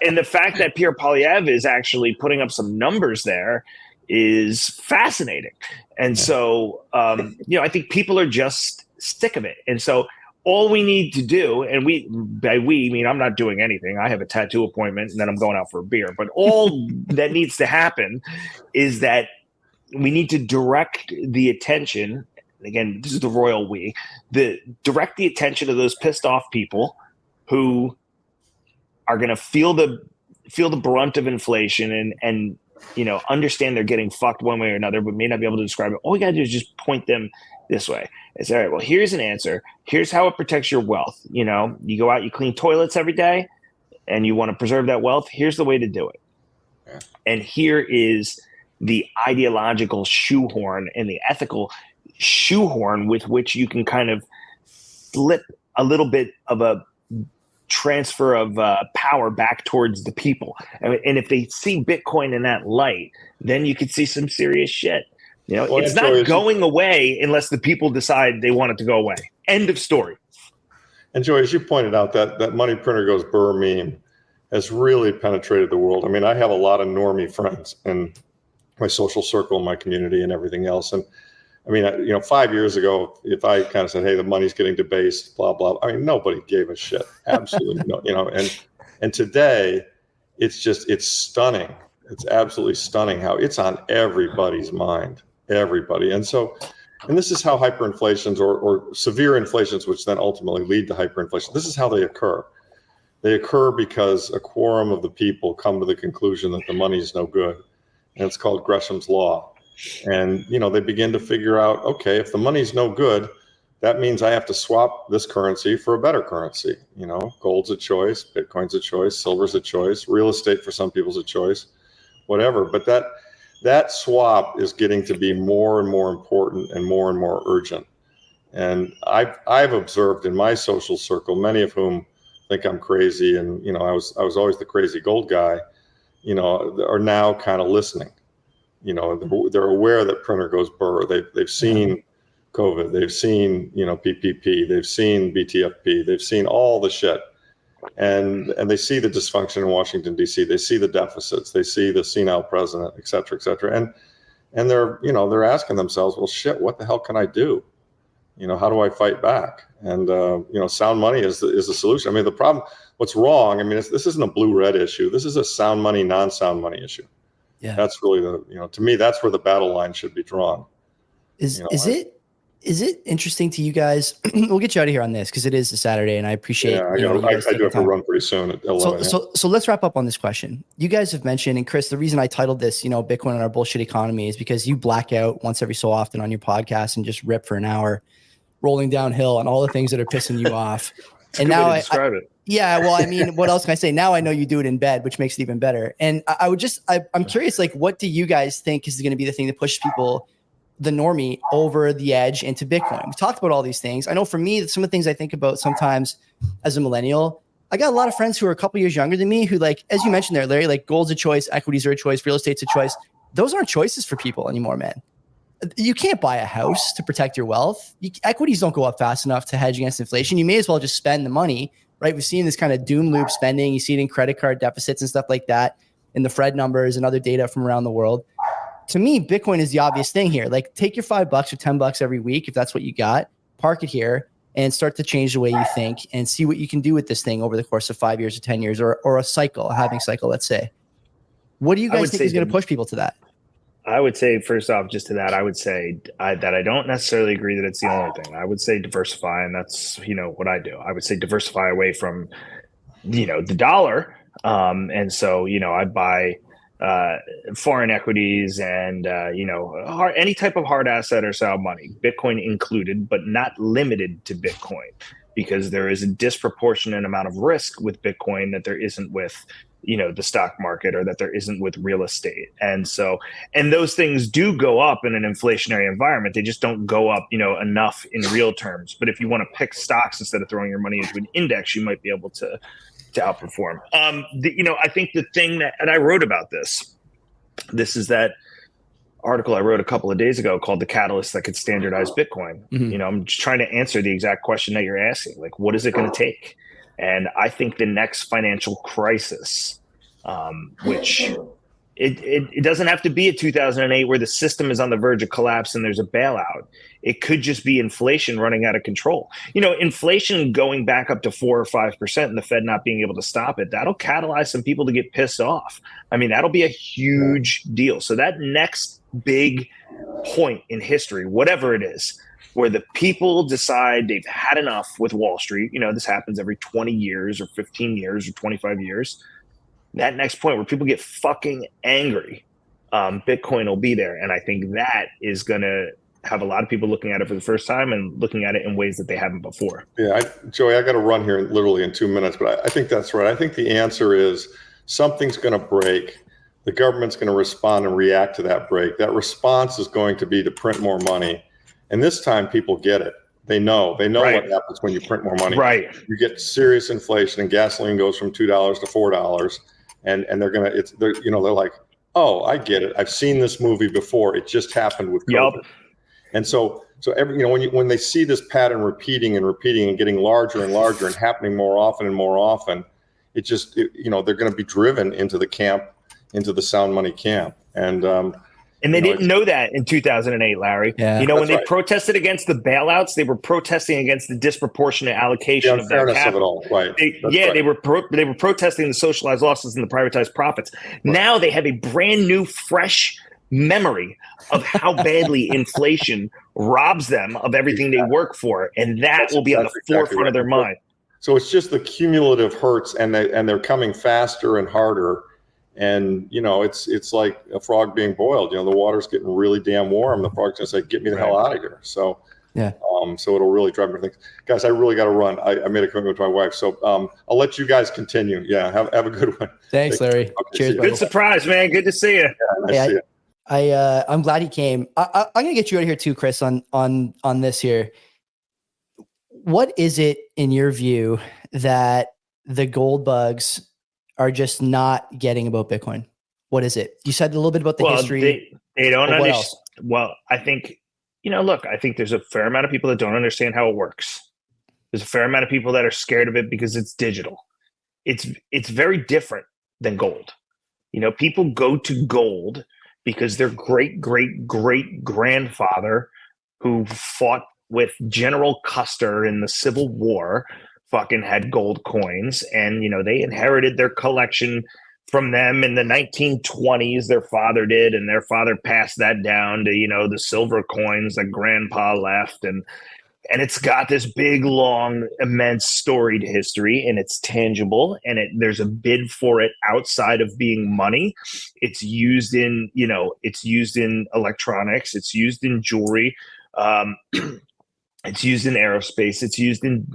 and the fact that Pierre Polyev is actually putting up some numbers there is fascinating. And so, I think people are just sick of it. And so all we need to do, and by we mean I'm not doing anything. I have a tattoo appointment and then I'm going out for a beer. But all that needs to happen is that we need to direct the attention. Again, this is the royal we. Direct the attention of those pissed off people who are going to feel the brunt of inflation and understand they're getting fucked one way or another, but may not be able to describe it. All we got to do is just point them this way. It's all right. Well, here's an answer. Here's how it protects your wealth. You go out, you clean toilets every day, and you want to preserve that wealth. Here's the way to do it. Yeah. And here is the ideological shoehorn and the ethical shoehorn with which you can kind of slip a little bit of a transfer of power back towards the people. And if they see Bitcoin in that light, then you could see some serious shit. It's not going away unless the people decide they want it to go away. End of story. And Joey, as you pointed out, that money printer goes burr meme has really penetrated the world. I mean, I have a lot of normie friends in my social circle, my community, and everything else. And I mean, 5 years ago, if I kind of said, "Hey, the money's getting debased," blah blah, I mean, nobody gave a shit. Absolutely no. And today, it's stunning. It's absolutely stunning how it's on everybody's mind, everybody. And this is how hyperinflations or severe inflations, which then ultimately lead to hyperinflation. This is how they occur. They occur because a quorum of the people come to the conclusion that the money is no good, and it's called Gresham's law. And, they begin to figure out, okay, if the money's no good, that means I have to swap this currency for a better currency. Gold's a choice, Bitcoin's a choice, silver's a choice, real estate for some people's a choice, whatever. But that swap is getting to be more and more important and more urgent. And I've observed in my social circle, many of whom think I'm crazy, and I was always the crazy gold guy, are now kind of listening. They're aware that printer goes burr. They've seen COVID. They've seen, PPP. They've seen BTFP. They've seen all the shit. And they see the dysfunction in Washington, D.C. They see the deficits. They see the senile president, et cetera, et cetera. And they're asking themselves, well, shit, what the hell can I do? How do I fight back? And, sound money is the solution. I mean, the problem, what's wrong, I mean, this isn't a blue-red issue. This is a sound money, non-sound money issue. Yeah. That's really to me, that's where the battle line should be drawn. Is it interesting to you guys? We'll get you out of here on this because it is a Saturday, and I appreciate. Yeah, I do have to run pretty soon at 11. So let's wrap up on this question. You guys have mentioned, and Chris, the reason I titled this, Bitcoin and our bullshit economy, is because you black out once every so often on your podcast and just rip for an hour, rolling downhill on all the things that are pissing you off. And now describe it. Yeah, well, I mean, what else can I say? Now I know you do it in bed, which makes it even better. And I'm curious, like, what do you guys think is going to be the thing that pushes people, the normie, over the edge into Bitcoin? We talked about all these things. I know for me, some of the things I think about sometimes as a millennial, I got a lot of friends who are a couple years younger than me who, like, as you mentioned there, Larry, like, gold's a choice, equities are a choice, real estate's a choice. Those aren't choices for people anymore, man. You can't buy a house to protect your wealth. Equities don't go up fast enough to hedge against inflation. You may as well just spend the money, right? We've seen this kind of doom loop spending. You see it in credit card deficits and stuff like that, in the Fred numbers and other data from around the world. To me, Bitcoin is the obvious thing here. Like, take your $5 or $10 every week, if that's what you got, park it here and start to change the way you think and see what you can do with this thing over the course of 5 years or 10 years or a cycle, a halving cycle, let's say. What do you guys think is going to push people to that? I would say, first off, just to that, I would say that I don't necessarily agree that it's the only thing. I would say diversify, and that's, what I do. I would say diversify away from, the dollar. And so, I buy foreign equities and, any type of hard asset or sound money, Bitcoin included, but not limited to Bitcoin, because there is a disproportionate amount of risk with Bitcoin that there isn't with the stock market, or that there isn't with real estate. And so, and those things do go up in an inflationary environment. They just don't go up, enough in real terms. But if you want to pick stocks instead of throwing your money into an index, you might be able to outperform. I think the thing that, and I wrote about this is that article I wrote a couple of days ago called "The Catalyst That Could Standardize Bitcoin." Mm-hmm. I'm just trying to answer the exact question that you're asking. Like, what is it going to take? And I think the next financial crisis, which it doesn't have to be a 2008 where the system is on the verge of collapse and there's a bailout. It could just be inflation running out of control. Inflation going back up to 4 or 5% and the Fed not being able to stop it, that'll catalyze some people to get pissed off. I mean, that'll be a huge deal. So that next big point in history, whatever it is, where the people decide they've had enough with Wall Street. This happens every 20 years or 15 years or 25 years. That next point where people get fucking angry, Bitcoin will be there. And I think that is going to have a lot of people looking at it for the first time and looking at it in ways that they haven't before. Yeah, Joey, I got to run here literally in 2 minutes, but I think that's right. I think the answer is something's going to break. The government's going to respond and react to that break. That response is going to be to print more money. And this time people get it. They know right. What happens when you print more money. Right. You get serious inflation and gasoline goes from $2 to $4 and they're like, oh, I get it. I've seen this movie before. It just happened with COVID. Yep. And so every, when they see this pattern repeating and getting larger and larger and happening more often and more often, they're going to be driven into the sound money camp. And they didn't know that in 2008, Larry. Yeah, when they protested against the bailouts, they were protesting against the disproportionate allocation of that capital. Of it all. Right. They were protesting the socialized losses and the privatized profits. Right. Now they have a brand new, fresh memory of how badly inflation robs them of everything they work for, and that will be on the forefront of their mind. So it's just the cumulative hurts, and they're coming faster and harder. And, it's like a frog being boiled. The water's getting really damn warm. The frog's going to say, get me the hell out of here. So, yeah. So it'll really drive me to think. Guys, I really got to run. I made a commitment to my wife. So I'll let you guys continue. Yeah, have a good one. Thanks, Larry. Okay, cheers, good surprise, man. Good to see you. Yeah, nice to see you. I'm glad he came. I'm going to get you out of here too, Chris, on this here. What is it, in your view, that the gold bugs are just not getting about Bitcoin? What is it? You said a little bit about the history. They don't understand. Well, I think, I think there's a fair amount of people that don't understand how it works. There's a fair amount of people that are scared of it because it's digital. It's very different than gold. People go to gold because their great grandfather who fought with General Custer in the Civil War fucking had gold coins, and they inherited their collection from them in the 1920s. Their father did, and their father passed that down to the silver coins that grandpa left, and it's got this big, long, immense storied history, and it's tangible, and there's a bid for it outside of being money. It's used in electronics, it's used in jewelry, it's used in aerospace, it's used in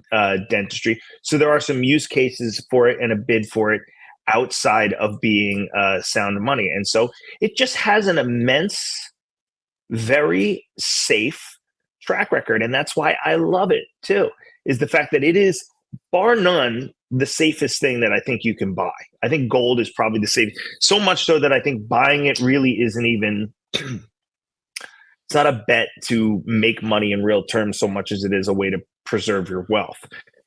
dentistry. So there are some use cases for it and a bid for it outside of being sound money. And so it just has an immense, very safe track record. And that's why I love it too, is the fact that it is, bar none, the safest thing that I think you can buy. I think gold is probably the safest, so much so that I think buying it really isn't even it's not a bet to make money in real terms so much as it is a way to preserve your wealth.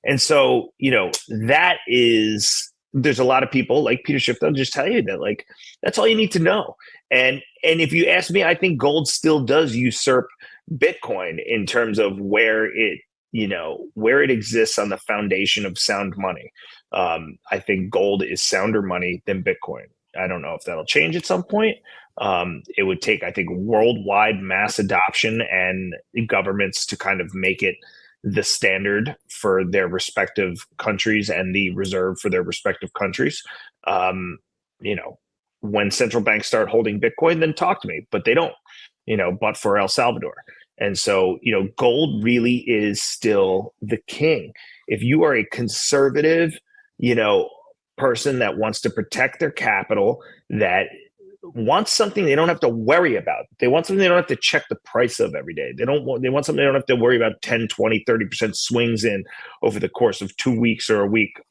And so, that is, there's a lot of people like Peter Schiff, they'll just tell you that, like, that's all you need to know. And if you ask me, I think gold still does usurp Bitcoin in terms of where it exists on the foundation of sound money. I think gold is sounder money than Bitcoin. I don't know if that'll change at some point. It would take, I think, worldwide mass adoption and governments to kind of make it the standard for their respective countries and the reserve for their respective countries. When central banks start holding Bitcoin, then talk to me, but they don't, but for El Salvador. And so, gold really is still the king. If you are a conservative, person that wants to protect their capital, that wants something they don't have to worry about. They want something they don't have to check the price of every day. They want something they don't have to worry about 10, 20, 30% swings in over the course of 2 weeks or a week.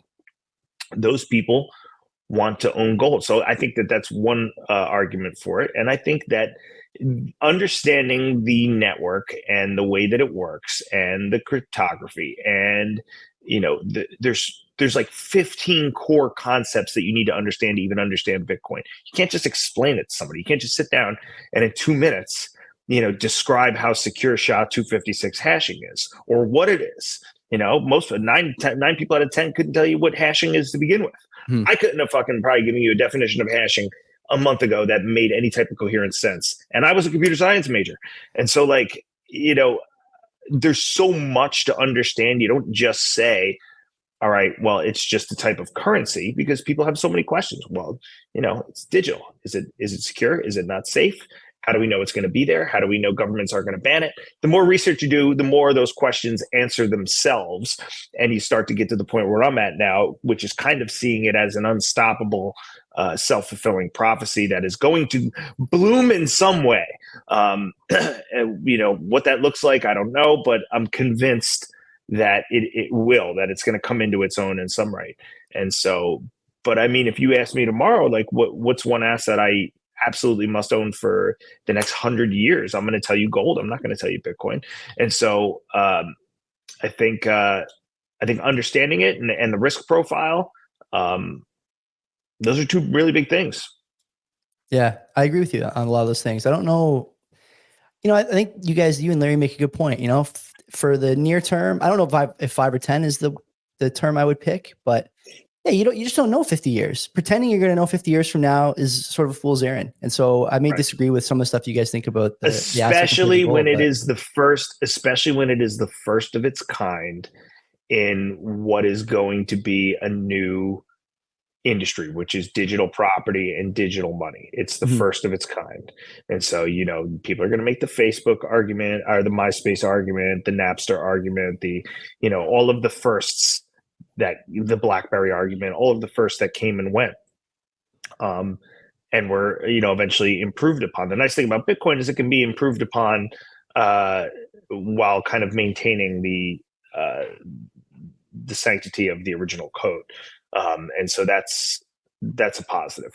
Those people want to own gold. So I think that that's one argument for it. And I think that understanding the network and the way that it works and the cryptography and, there's like 15 core concepts that you need to understand to even understand Bitcoin. You can't just explain it to somebody. You can't just sit down and in 2 minutes, describe how secure SHA-256 hashing is or what it is. Most of 9 people out of 10 couldn't tell you what hashing is to begin with. I couldn't have fucking probably given you a definition of hashing a month ago that made any type of coherent sense. And I was a computer science major. And so there's so much to understand. You don't just say, all right, well, it's just a type of currency, because people have so many questions. Well, it's digital. Is it secure? Is it not safe? How do we know it's going to be there? How do we know governments aren't going to ban it? The more research you do, the more those questions answer themselves. And you start to get to the point where I'm at now, which is kind of seeing it as an unstoppable, self-fulfilling prophecy that is going to bloom in some way. What that looks like, I don't know, but I'm convinced that it will, that it's going to come into its own in some right. And so, but I mean, if you ask me tomorrow, like what's one asset I absolutely must own for the next 100 years, I'm going to tell you gold. I'm not going to tell you Bitcoin. And so I think understanding it and the risk profile, those are two really big things. Yeah, I agree with you on a lot of those things. I don't know. I think you and Larry make a good point. For the near term, I don't know if 5 or 10 is the term I would pick, but yeah, you just don't know 50 years. Pretending you're going to know 50 years from now is sort of a fool's errand. And so I may disagree with some of the stuff you guys think about, especially when it is the first of its kind in what is going to be a new industry, which is digital property and digital money. It's the first of its kind. And so, people are going to make the Facebook argument or the MySpace argument, the Napster argument, all of the firsts, that the BlackBerry argument, all of the firsts that came and went. And were, eventually improved upon. The nice thing about Bitcoin is it can be improved upon while kind of maintaining the sanctity of the original code. And so that's a positive.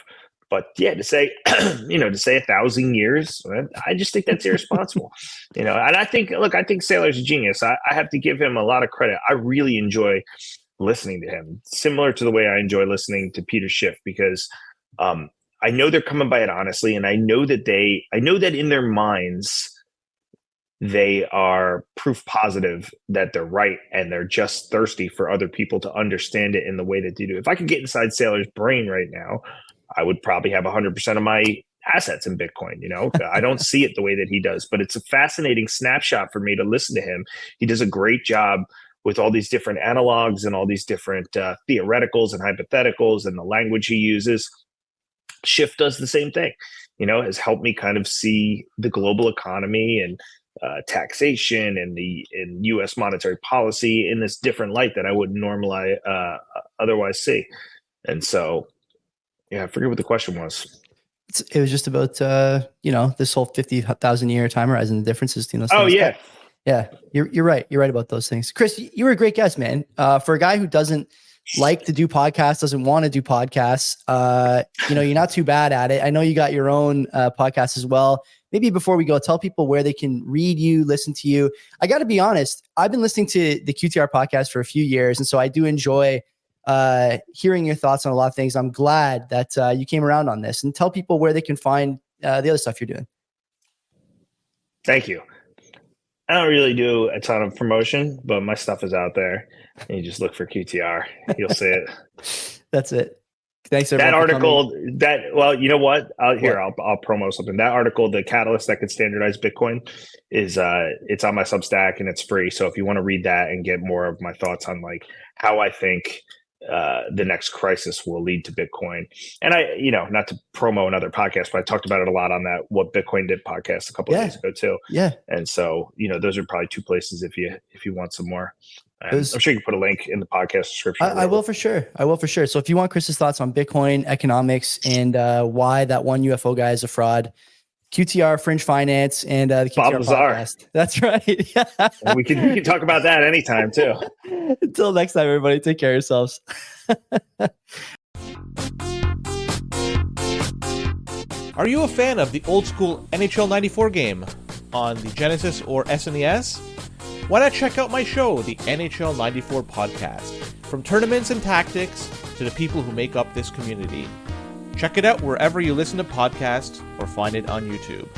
But yeah, to say 1,000 years, I just think that's irresponsible. And I think Saylor's a genius. I have to give him a lot of credit. I really enjoy listening to him, similar to the way I enjoy listening to Peter Schiff, because I know they're coming by it honestly, and I know that in their minds they are proof positive that they're right, and they're just thirsty for other people to understand it in the way that they do. If I could get inside Saylor's brain right now, I would probably have 100% of my assets in Bitcoin. I don't see it the way that he does, but it's a fascinating snapshot for me to listen to him. He does a great job with all these different analogs and all these different theoreticals and hypotheticals and the language he uses. Schiff does the same thing, has helped me kind of see the global economy and taxation and in U.S. monetary policy in this different light that I wouldn't normally otherwise see. And so, I forget what the question was. It was just about this whole 50,000 year time horizon, the differences between those things. Oh yeah, yeah. You're right. You're right about those things. Chris, you were a great guest, man. For a guy who doesn't like to do podcasts, doesn't want to do podcasts, you're not too bad at it. I know you got your own podcast as well. Maybe before we go, tell people where they can read you, listen to you. I got to be honest, I've been listening to the QTR podcast for a few years, and so I do enjoy hearing your thoughts on a lot of things. I'm glad that you came around on this, and tell people where they can find the other stuff you're doing. Thank you. I don't really do a ton of promotion, but my stuff is out there. And you just look for QTR. You'll see it. That's it. Thanks, everyone. That article, you know what? I'll promo something. That article, The Catalyst That Could Standardize Bitcoin, is it's on my Substack and it's free. So if you want to read that and get more of my thoughts on like how I think the next crisis will lead to Bitcoin. And I, not to promo another podcast, but I talked about it a lot on that What Bitcoin Did podcast a couple of days ago too. Yeah. And so, those are probably two places if you want some more. I'm sure you can put a link in the podcast description. I will for sure. So if you want Chris's thoughts on Bitcoin, economics, and why that one UFO guy is a fraud, QTR, Fringe Finance, and the QTR Podcast. That's right. we can talk about that anytime too. Until next time, everybody, take care of yourselves. Are you a fan of the old school NHL 94 game on the Genesis or SNES? Why not check out my show, the NHL 94 Podcast? From tournaments and tactics to the people who make up this community. Check it out wherever you listen to podcasts or find it on YouTube.